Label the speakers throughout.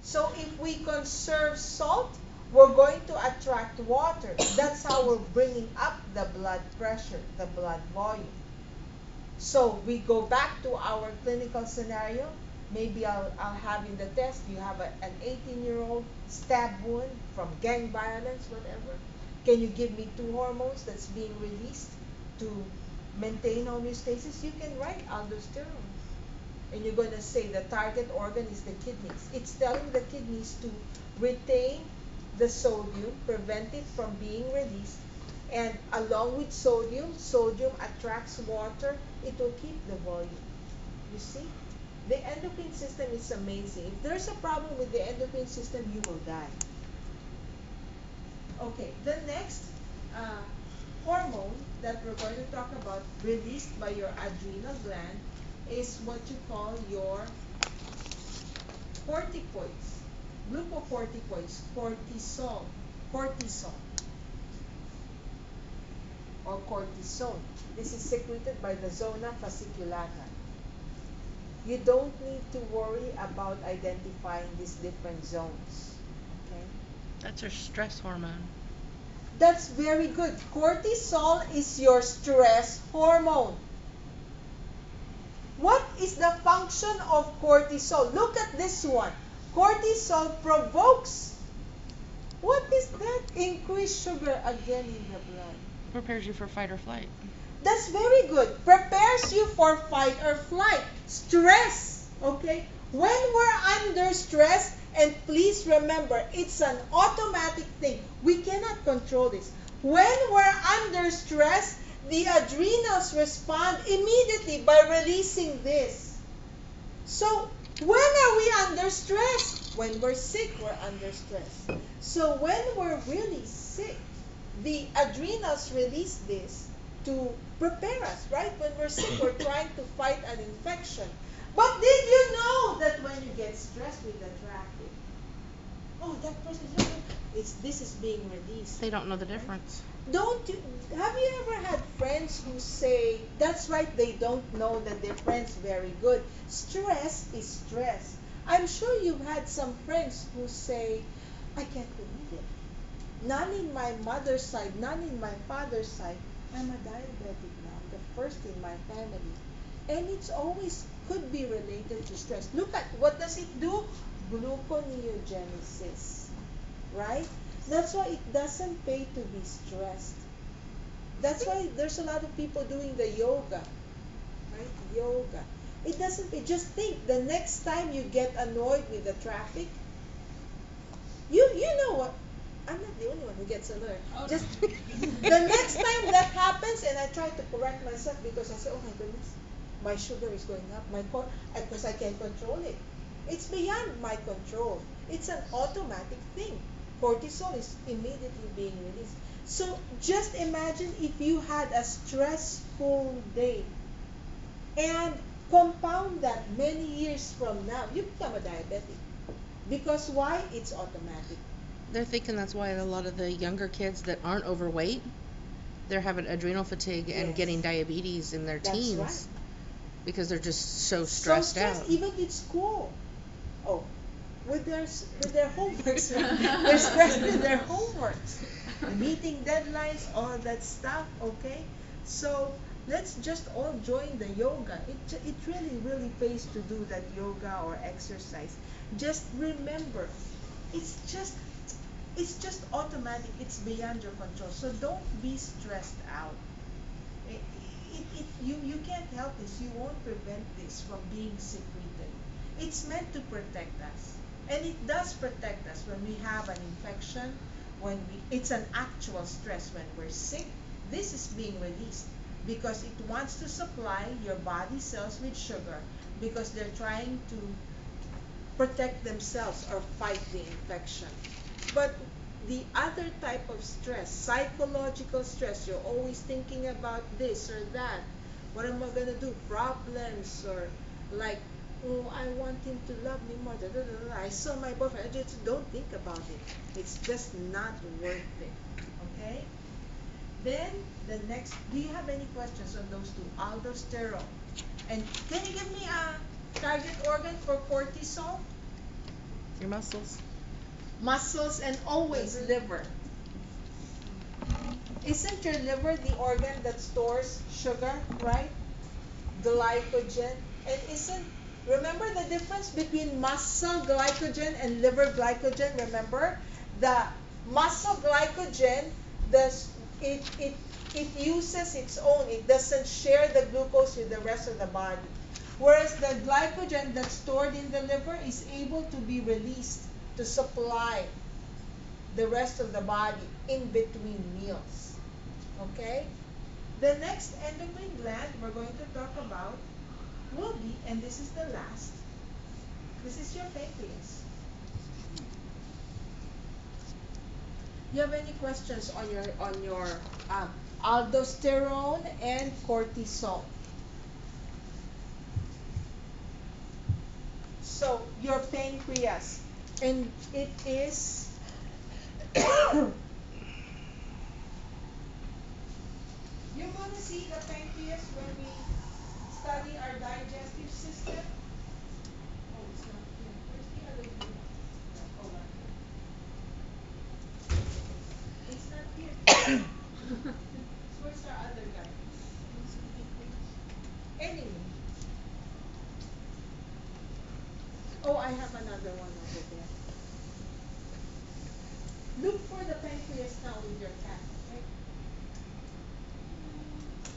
Speaker 1: So if we conserve salt, we're going to attract water. That's how we're bringing up the blood pressure, the blood volume. So we go back to our clinical scenario. Maybe I'll have in the test, you have an 18-year-old stab wound from gang violence, whatever. Can you give me two hormones that's being released to maintain homeostasis? You can write aldosterone. And you're going to say the target organ is the kidneys. It's telling the kidneys to retain the sodium, prevent it from being released, and along with sodium, sodium attracts water, it will keep the volume. You see? The endocrine system is amazing. If there's a problem with the endocrine system, you will die. Okay, the next uh, hormone that we're going to talk about released by your adrenal gland is what you call your corticoids, glucocorticoids, cortisol, or cortisone. This is secreted by the zona fasciculata. You don't need to worry about identifying these different zones. Okay?
Speaker 2: That's your stress hormone.
Speaker 1: That's very good. Cortisol is your stress hormone. What is the function of cortisol? Look at this one. Cortisol provokes. What is that? Increased sugar again in the blood.
Speaker 2: Prepares you for fight or flight.
Speaker 1: That's very good. Prepares you for fight or flight. Stress. Okay? When we're under stress, and please remember, it's an automatic thing. We cannot control this. When we're under stress, the adrenals respond immediately by releasing this. So, when are we under stress? When we're sick, we're under stress. So, when we're really sick, the adrenals release this to prepare us, right? When we're sick, we're trying to fight an infection. But did you know that when you get stressed with the traffic, oh, that person, this is being released.
Speaker 2: They don't know the difference.
Speaker 1: Don't you, have you ever had friends who say, that's right, they don't know that their friend's very good. Stress is stress. I'm sure you've had some friends who say, I can't believe it. None in my mother's side, none in my father's side. I'm a diabetic now, the first in my family. And it's always could be related to stress. Look at, what does it do? Gluconeogenesis, right? That's why it doesn't pay to be stressed. That's why there's a lot of people doing the yoga, right? Yoga. It doesn't pay. Just think, the next time you get annoyed with the traffic, you know what? I'm not the only one who gets alert.
Speaker 3: Oh,
Speaker 1: Just
Speaker 3: no.
Speaker 1: the next time that happens, and I try to correct myself because I say, oh my goodness, my sugar is going up, because I can't control it. It's beyond my control. It's an automatic thing. Cortisol is immediately being released. So just imagine if you had a stressful day and compound that many years from now, you become a diabetic. Because why? It's automatic.
Speaker 2: They're thinking that's why a lot of the younger kids that aren't overweight, they're having adrenal fatigue and
Speaker 1: Yes.
Speaker 2: getting diabetes in their
Speaker 1: That's
Speaker 2: teens
Speaker 1: right.
Speaker 2: because they're just so
Speaker 1: So
Speaker 2: stressed
Speaker 1: stressed,
Speaker 2: out.
Speaker 1: even in school. Oh, with their homeworks, they're stressed with their homeworks, meeting deadlines, all that stuff. Okay, so let's just all join the yoga. It really pays to do that yoga or exercise. Just remember, it's just it's just automatic. It's beyond your control. So don't be stressed out. You can't help this. You won't prevent this from being secreted. It's meant to protect us. And it does protect us when we have an infection, it's an actual stress. When we're sick, this is being released because it wants to supply your body cells with sugar because they're trying to protect themselves or fight the infection. But the other type of stress, psychological stress, you're always thinking about this or that. What am I going to do? Problems, or like, oh, I want him to love me more. Da, da, da, da. I saw my boyfriend. I just don't think about it. It's just not worth it. Okay? Then the next, do you have any questions on those two? Aldosterone. And can you give me a target organ for cortisol?
Speaker 2: Your muscles.
Speaker 1: Muscles and always liver. Isn't your liver the organ that stores sugar, right? Glycogen. And isn't, remember the difference between muscle glycogen and liver glycogen? Remember? The muscle glycogen, does it uses its own, it doesn't share the glucose with the rest of the body. Whereas the glycogen that's stored in the liver is able to be released to supply the rest of the body in between meals. Okay? The next endocrine gland we're going to talk about will be, and this is the last, this is your pancreas. You have any questions on your aldosterone and cortisol? So your pancreas, and it is you're going to see the pancreas when we study our digestive system. Oh, it's not here. Where's the other view? Oh, right here. It's not here. Where's our other guy? Anyway. Oh, I have another one over there. Look for the pancreas now with your cat, okay?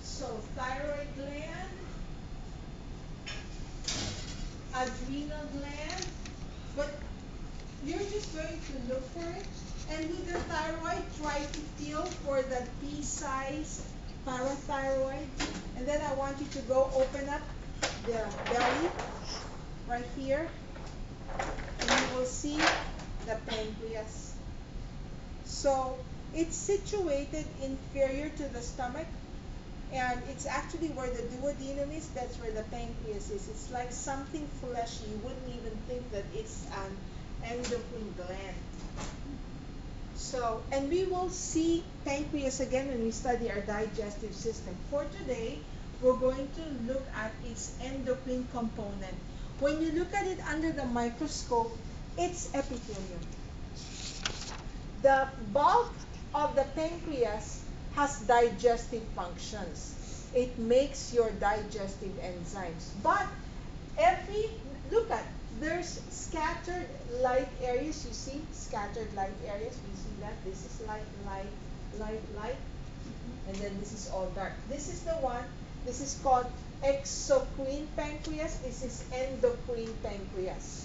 Speaker 1: So, thyroid gland, adrenal gland, but you're just going to look for it. And with the thyroid, try to feel for the T-size parathyroid. And then I want you to go open up the belly right here. And you will see the pancreas. So it's situated inferior to the stomach, and it's actually where the duodenum is. That's where the pancreas is. It's like something fleshy. You wouldn't even think that it's an endocrine gland. So, and we will see pancreas again when we study our digestive system. For today, we're going to look at its endocrine component. When you look at it under the microscope, it's epithelium. The bulk of the pancreas has digestive functions. It makes your digestive enzymes. But every, look at, there's scattered light areas. You see scattered light areas. You see that? This is light, light, light, light. And then this is all dark. This is the one, this is called exocrine pancreas. This is endocrine pancreas.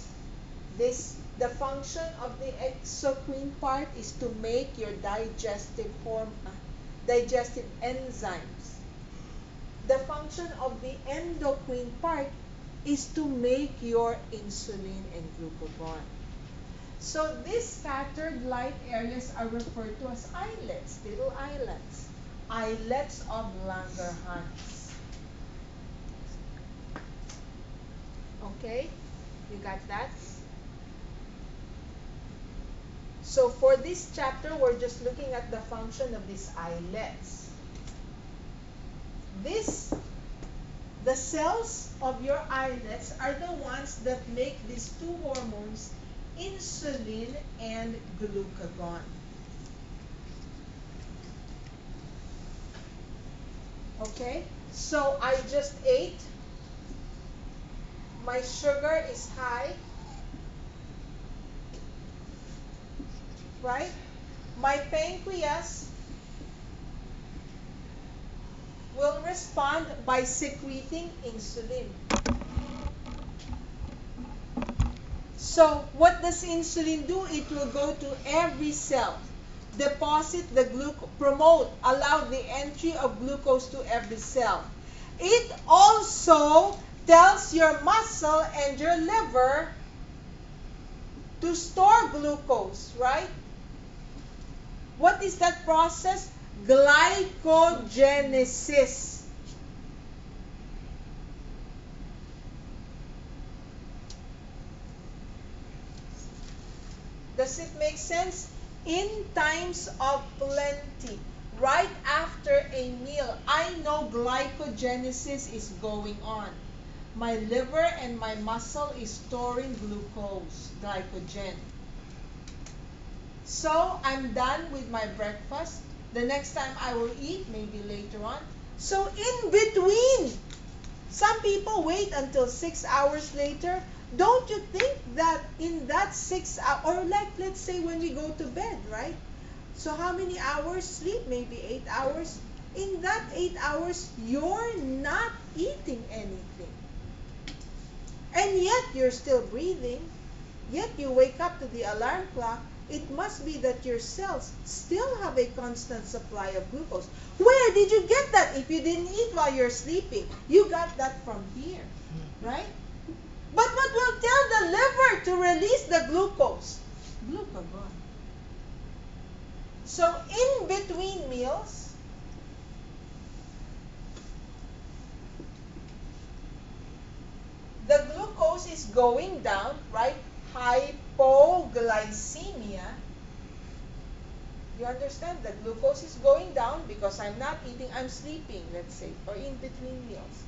Speaker 1: This, the function of the exocrine part is to make your digestive enzymes. The function of the endocrine part is to make your insulin and glucagon. So these scattered light areas are referred to as islets, little islets. Islets of Langerhans. Okay? You got that? So for this chapter, we're just looking at the function of these islets. The cells of your islets are the ones that make these two hormones, insulin and glucagon. Okay? So I just ate. My sugar is high. Right? My pancreas will respond by secreting insulin. So what does insulin do? It will go to every cell, deposit the glucose, promote, allow the entry of glucose to every cell. It also tells your muscle and your liver to store glucose, right? What is that process? Glycogenesis. Does it make sense? In times of plenty, right after a meal, I know glycogenesis is going on. My liver and my muscle is storing glucose, glycogen. So I'm done with my breakfast. The next time I will eat, maybe later on. So in between, some people wait until 6 hours later. Don't you think that in that 6 hours, or like let's say when we go to bed, right? So how many hours sleep? Maybe 8 hours. In that 8 hours, you're not eating anything. And yet you're still breathing. Yet you wake up to the alarm clock. It must be that your cells still have a constant supply of glucose. Where did you get that if you didn't eat while you're sleeping? You got that from here, right? But what will tell the liver to release the glucose? Glucagon. So in between meals, the glucose is going down, right? Hypoglycemia. You understand? The glucose is going down because I'm not eating, I'm sleeping, let's say, or in between meals.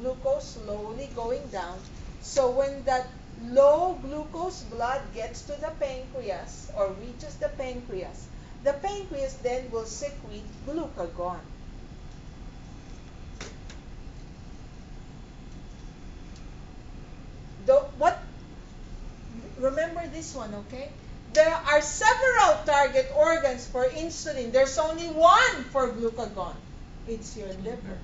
Speaker 1: Glucose slowly going down. So when that low glucose blood gets to the pancreas or reaches the pancreas then will secrete glucagon. What remember this one, okay? There are several target organs for insulin. There's only one for glucagon. It's your liver.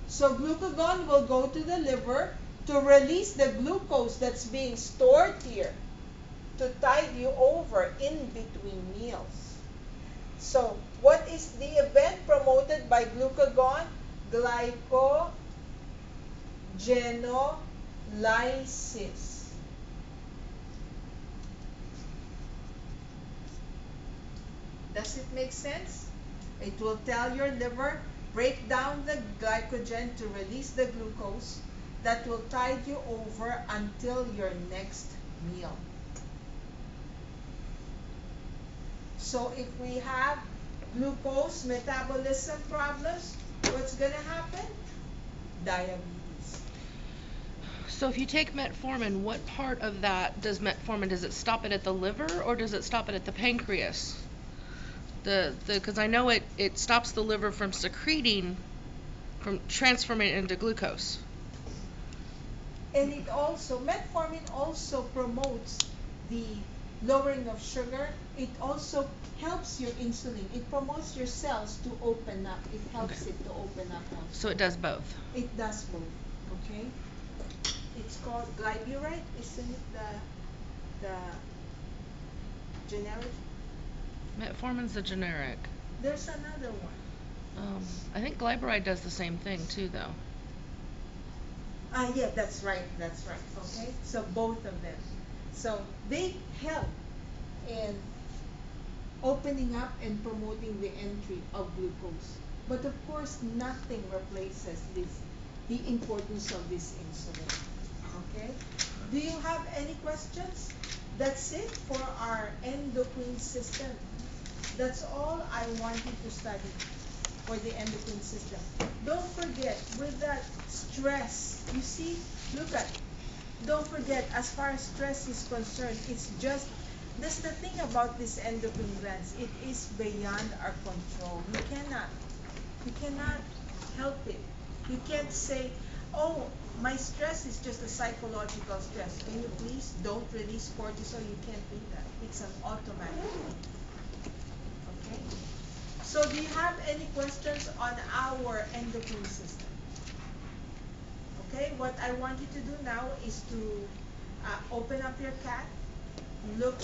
Speaker 1: So glucagon will go to the liver to release the glucose that's being stored here to tide you over in between meals. So what is the event promoted by glucagon? Glycogenolysis. Does it make sense? It will tell your liver, break down the glycogen to release the glucose that will tide you over until your next meal. So if we have glucose metabolism problems, what's going to happen? Diabetes.
Speaker 2: So if you take metformin, what part of that does metformin, does it stop it at the liver or does it stop it at the pancreas? Because I know it stops the liver from secreting, from transforming it into glucose.
Speaker 1: And it also, metformin also promotes the lowering of sugar. It also helps your insulin. It promotes your cells to open up. It helps
Speaker 2: Okay.
Speaker 1: it to open up also.
Speaker 2: So it does both.
Speaker 1: It does both, okay? It's called glyburide, isn't it the generic?
Speaker 2: Metformin's the generic.
Speaker 1: There's another one.
Speaker 2: I think glyburide does the same thing too, though.
Speaker 1: Yeah, that's right, okay? So both of them. So they help in opening up and promoting the entry of glucose. But of course, nothing replaces the importance of this insulin. Okay? Do you have any questions? That's it for our endocrine system. That's all I want you to study for the endocrine system. Don't forget, with that stress, you see, look at, don't forget, as far as stress is concerned, it's just, that's the thing about this endocrine glands, it is beyond our control. You cannot help it. You can't say, oh, my stress is just a psychological stress. Can you please don't release cortisol? You can't do that. It's an automatic thing. Okay? So do you have any questions on our endocrine system? Okay, what I want you to do now is to open up your cat, look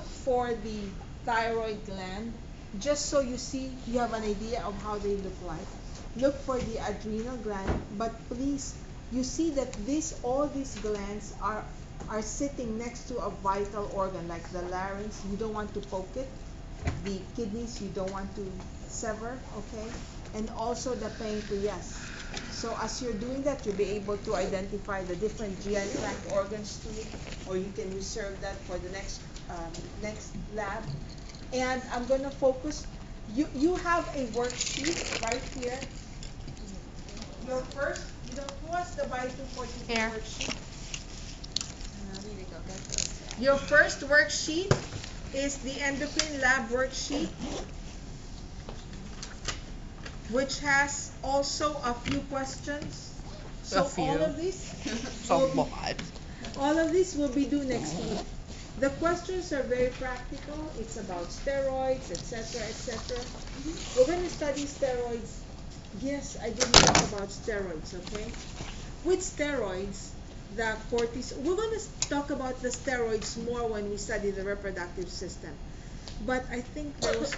Speaker 1: for the thyroid gland, just so you see, you have an idea of how they look like. Look for the adrenal gland, but please, you see that all these glands are sitting next to a vital organ, like the larynx. You don't want to poke it. The kidneys, you don't want to sever, okay? And also the pancreas. So as you're doing that, you'll be able to identify the different GI tract organs too, or you can reserve that for the next lab. And I'm going to focus. You have a worksheet right here. Your first, you know, who has the by 242
Speaker 2: Here.
Speaker 1: worksheet?
Speaker 3: I need to go get those.
Speaker 1: Your first worksheet is the endocrine lab worksheet, which has also a few questions. So
Speaker 2: few.
Speaker 1: all of this
Speaker 2: So
Speaker 1: will be,
Speaker 2: lot.
Speaker 1: all of this will be due next week. The questions are very practical. It's about steroids, etc., etc. We're going to study steroids. Yes, I didn't talk about steroids, okay? With steroids, the cortisol, we're going to talk about the steroids more when we study the reproductive system. But I think there was a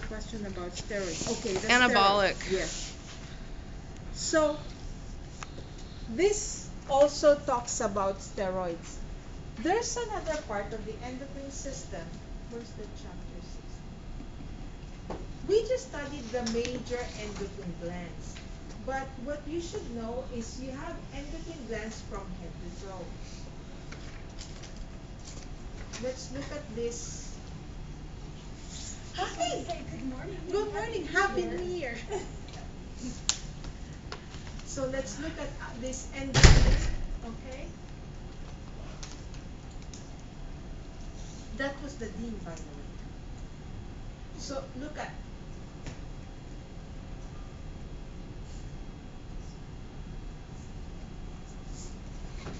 Speaker 1: question about steroids. Okay, the
Speaker 2: Anabolic.
Speaker 1: steroids, yes. So this also talks about steroids. There's another part of the endocrine system. Where's the chapter 6? We just studied the major endocrine glands. But what you should know is you have endocrine glands from head to toe. Let's look at this. Hi.
Speaker 3: Good morning.
Speaker 1: Good morning. Happy New Year. So let's look at this endocrine, okay? That was the dean, by the way. So look at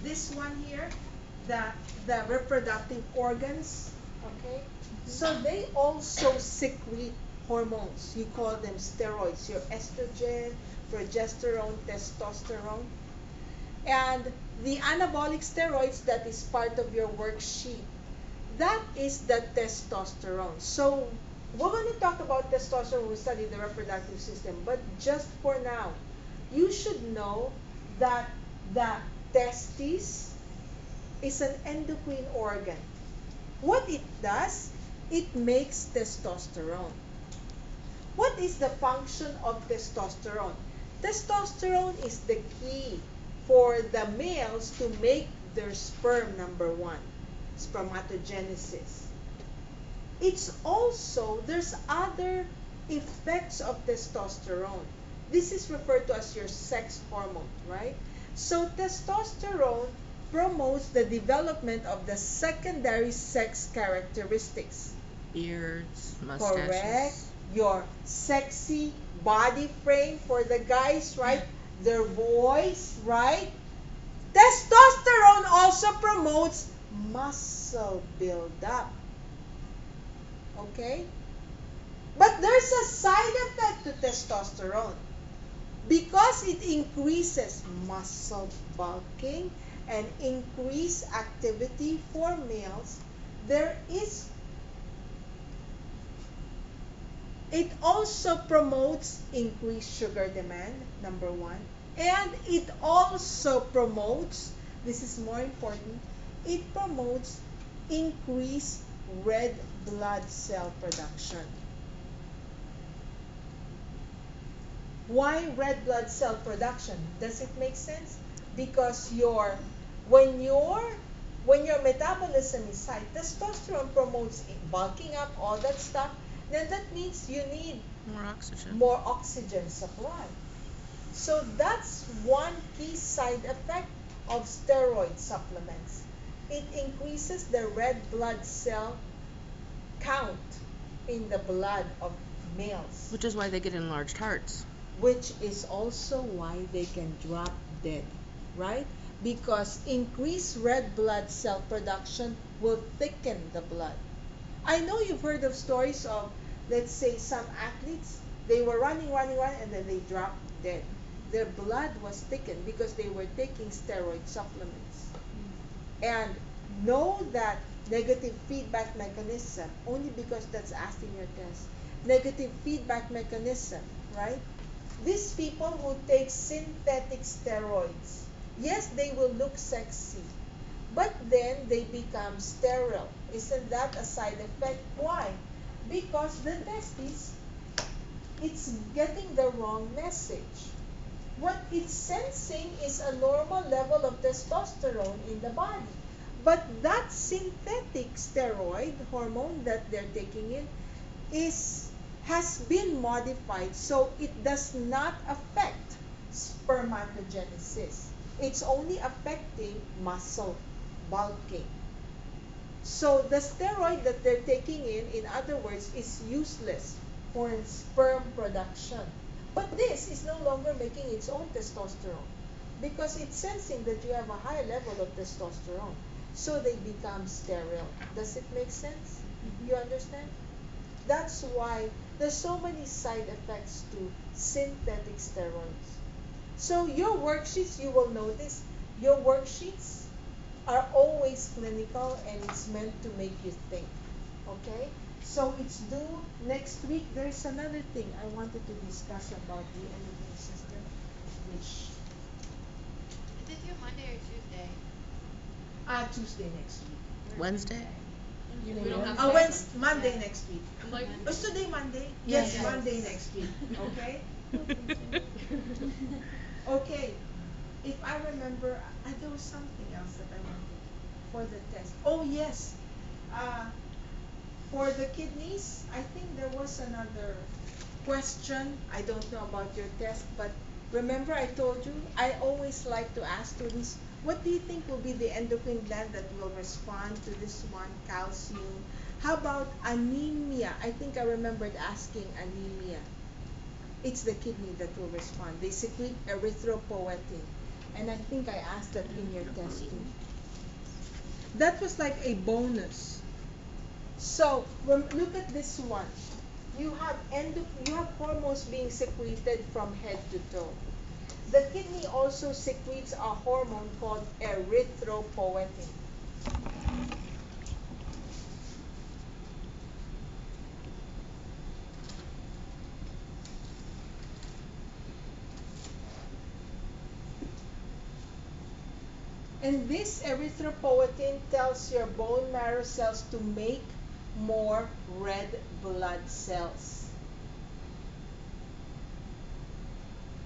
Speaker 1: this one here, the reproductive organs, okay? So they also secrete hormones. You call them steroids. Your estrogen, progesterone, testosterone. And the anabolic steroids that is part of your worksheet, that is the testosterone. So we're going to talk about testosterone when we study the reproductive system, but just for now, you should know that the testis is an endocrine organ. What it does, it makes testosterone. What is the function of testosterone? Testosterone is the key for the males to make their sperm, number one, spermatogenesis. It's also, there's other effects of testosterone. This is referred to as your sex hormone, right? So testosterone promotes the development of the secondary sex characteristics.
Speaker 2: Beards, mustaches.
Speaker 1: Correct. Your sexy body frame for the guys, right? Their voice, right? Testosterone also promotes muscle buildup. Okay? But there's a side effect to testosterone. Because it increases muscle bulking and increased activity for males, it also promotes increased sugar demand, number one. And it also promotes, this is more important, it promotes increased red blood cell production. Why red blood cell production? Does it make sense? Because when your metabolism is high, testosterone promotes bulking up, all that stuff. Then that means you need more oxygen supply. So that's one key side effect of steroid supplements. It increases the red blood cell count in the blood of males.
Speaker 2: Which is why they get enlarged hearts.
Speaker 1: Which is also why they can drop dead, right? Because increased red blood cell production will thicken the blood. I know you've heard of stories of, let's say, some athletes, they were running, and then they dropped dead. Their blood was thickened because they were taking steroid supplements. And know that negative feedback mechanism, only because that's asked in your test, negative feedback mechanism, right? These people who take synthetic steroids, yes, they will look sexy, but then they become sterile. Isn't that a side effect? Why? Because the testis, it's getting the wrong message. What it's sensing is a normal level of testosterone in the body. But that synthetic steroid hormone that they're taking in has been modified so it does not affect spermatogenesis. It's only affecting muscle bulking. So the steroid that they're taking in other words, is useless for sperm production. But this is no longer making its own testosterone because it's sensing that you have a high level of testosterone. So they become sterile. Does it make sense? You understand? That's why there's so many side effects to synthetic steroids. So your worksheets, you will notice, your worksheets are always clinical and it's meant to make you think. Okay? So it's due next week. There's another thing I wanted to discuss about the endocrine system, which
Speaker 3: Is it due Monday or Tuesday?
Speaker 1: Tuesday next week.
Speaker 2: Wednesday?
Speaker 3: We don't have
Speaker 1: Wednesday, Monday next week.
Speaker 3: Like,
Speaker 1: Is today Monday?
Speaker 2: Yes.
Speaker 1: Yes, Monday next week. Okay? Okay. If I remember, there was something else that I wanted for the test. Oh, yes. For the kidneys, I think there was another question. I don't know about your test, but remember I told you, I always like to ask students, what do you think will be the endocrine gland that will respond to this one, calcium? How about anemia? I think I remembered asking anemia. It's the kidney that will respond. They secrete erythropoietin. And I think I asked that in your test too. That was like a bonus. So look at this one. You have hormones being secreted from head to toe. The kidney also secretes a hormone called erythropoietin. And this erythropoietin tells your bone marrow cells to make more red blood cells.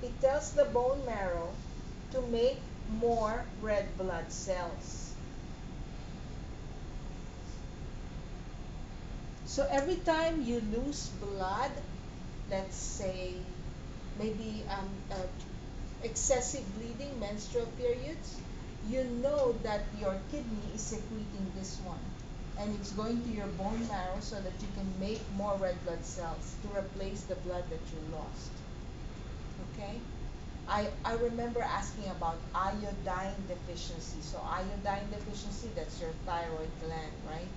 Speaker 1: It tells the bone marrow to make more red blood cells. So every time you lose blood, let's say maybe excessive bleeding, menstrual periods, you know that your kidney is secreting this one. And it's going to your bone marrow so that you can make more red blood cells to replace the blood that you lost. Okay? I remember asking about iodine deficiency. So iodine deficiency, that's your thyroid gland, right?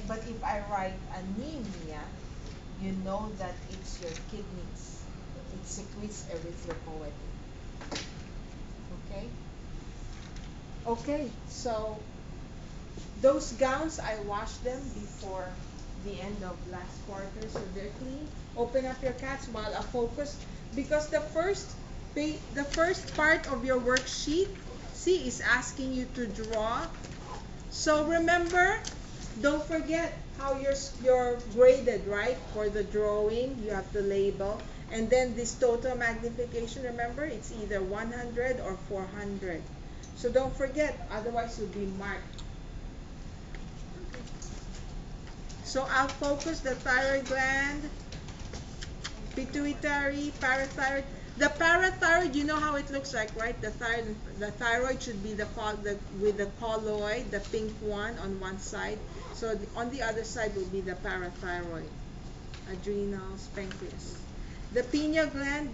Speaker 1: But if I write anemia, you know that it's your kidneys. It secretes erythropoietin. Okay? Okay, so those gowns, I washed them before the end of last quarter, so they're clean. Open up your cats while I focus, because the first part of your worksheet, see, is asking you to draw. So remember, don't forget how you're graded, right? For the drawing, you have to label. And then this total magnification, remember, it's either 100 or 400. So don't forget, otherwise you'll be marked. So I'll focus the thyroid gland, pituitary, parathyroid. The parathyroid, you know how it looks like, right? The thyroid should be with the colloid, the pink one on one side. So on the other side will be the parathyroid, adrenals, pancreas. The pineal gland,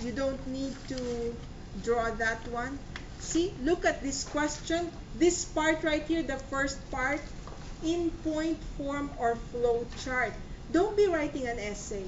Speaker 1: you don't need to draw that one. See, look at this question. This part right here, the first part, in point form or flow chart. Don't be writing an essay.